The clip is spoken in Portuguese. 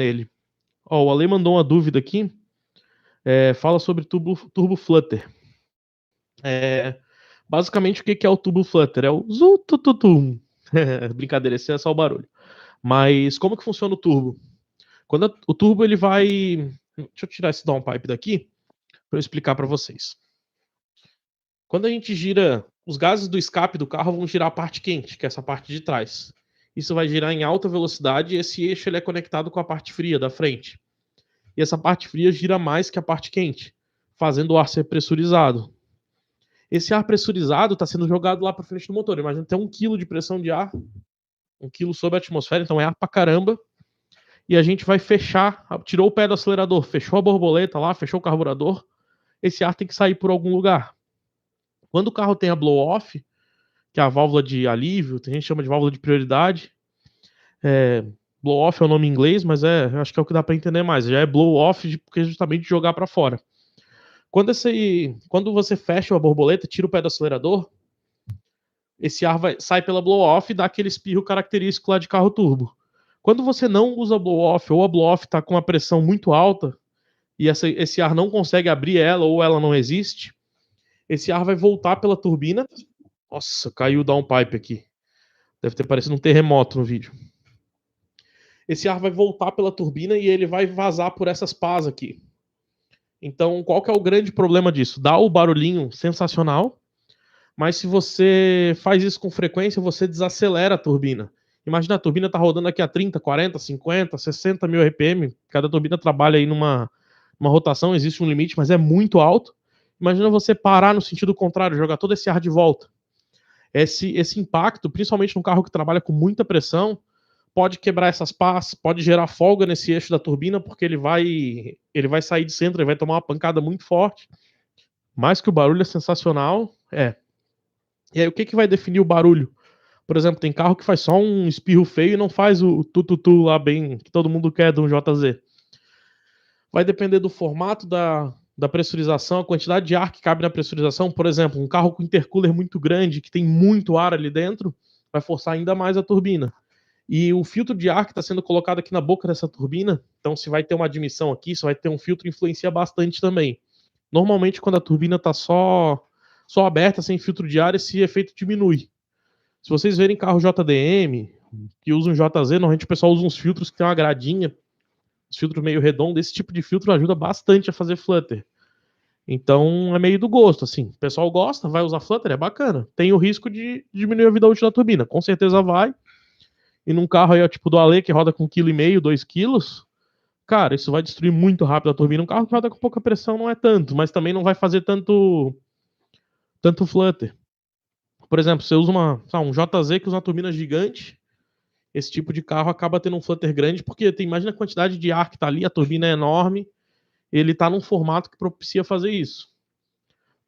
nele. Ó, o Ale mandou uma dúvida aqui. Fala sobre Turbo Flutter. Basicamente, o que é o Turbo Flutter? É o zutututum. Brincadeira, esse é só o barulho. Mas como que funciona o turbo? Quando o turbo ele vai... Deixa eu tirar esse downpipe daqui para eu explicar para vocês. Quando a gente gira, os gases do escape do carro vão girar a parte quente, que é essa parte de trás. Isso vai girar em alta velocidade e esse eixo ele é conectado com a parte fria da frente. E essa parte fria gira mais que a parte quente, fazendo o ar ser pressurizado. Esse ar pressurizado está sendo jogado lá para frente do motor. Imagina ter 1 kg de pressão de ar, 1 kg sobre a atmosfera, então é ar pra caramba. E a gente vai fechar, tirou o pé do acelerador, fechou a borboleta lá, fechou o carburador. Esse ar tem que sair por algum lugar. Quando o carro tem a blow-off, que é a válvula de alívio, tem gente que chama de válvula de prioridade. Blow-off é o nome em inglês, mas acho que é o que dá para entender mais. Já é blow-off porque é justamente jogar para fora. Quando você fecha a borboleta, tira o pé do acelerador, esse ar sai pela blow-off e dá aquele espirro característico lá de carro turbo. Quando você não usa blow-off ou a blow-off está com uma pressão muito alta e esse ar não consegue abrir ela ou ela não existe, esse ar vai voltar pela turbina. Nossa, caiu o downpipe aqui. Deve ter parecido um terremoto no vídeo. Esse ar vai voltar pela turbina e ele vai vazar por essas pás aqui. Então, qual que é o grande problema disso? Dá o barulhinho sensacional, mas se você faz isso com frequência, você desacelera a turbina. Imagina, a turbina está rodando aqui a 30, 40, 50, 60 mil RPM. Cada turbina trabalha aí numa rotação, existe um limite, mas é muito alto. Imagina você parar no sentido contrário, jogar todo esse ar de volta. Esse impacto, principalmente num carro que trabalha com muita pressão, pode quebrar essas pás, pode gerar folga nesse eixo da turbina, porque ele vai sair de centro, ele vai tomar uma pancada muito forte. Mais que o barulho é sensacional, E aí, o que vai definir o barulho? Por exemplo, tem carro que faz só um espirro feio e não faz o tu-tu-tu lá bem, que todo mundo quer de um JZ. Vai depender do formato da pressurização, a quantidade de ar que cabe na pressurização. Por exemplo, um carro com intercooler muito grande, que tem muito ar ali dentro, vai forçar ainda mais a turbina. E o filtro de ar que está sendo colocado aqui na boca dessa turbina, então se vai ter uma admissão aqui, se vai ter um filtro, influencia bastante também. Normalmente, quando a turbina está só aberta, sem filtro de ar, esse efeito diminui. Se vocês verem carro JDM, que usam JZ, normalmente o pessoal usa uns filtros que tem uma gradinha, os filtros meio redondos, esse tipo de filtro ajuda bastante a fazer flutter. Então é meio do gosto, assim. O pessoal gosta, vai usar flutter, é bacana. Tem o risco de diminuir a vida útil da turbina, com certeza vai. E num carro aí, tipo do Ale, que roda com 1,5 kg, 2 kg, cara, isso vai destruir muito rápido a turbina. Um carro que roda com pouca pressão não é tanto, mas também não vai fazer tanto flutter. Por exemplo, você usa um JZ que usa uma turbina gigante, esse tipo de carro acaba tendo um flutter grande, porque imagina a quantidade de ar que tá ali, a turbina é enorme, ele tá num formato que propicia fazer isso.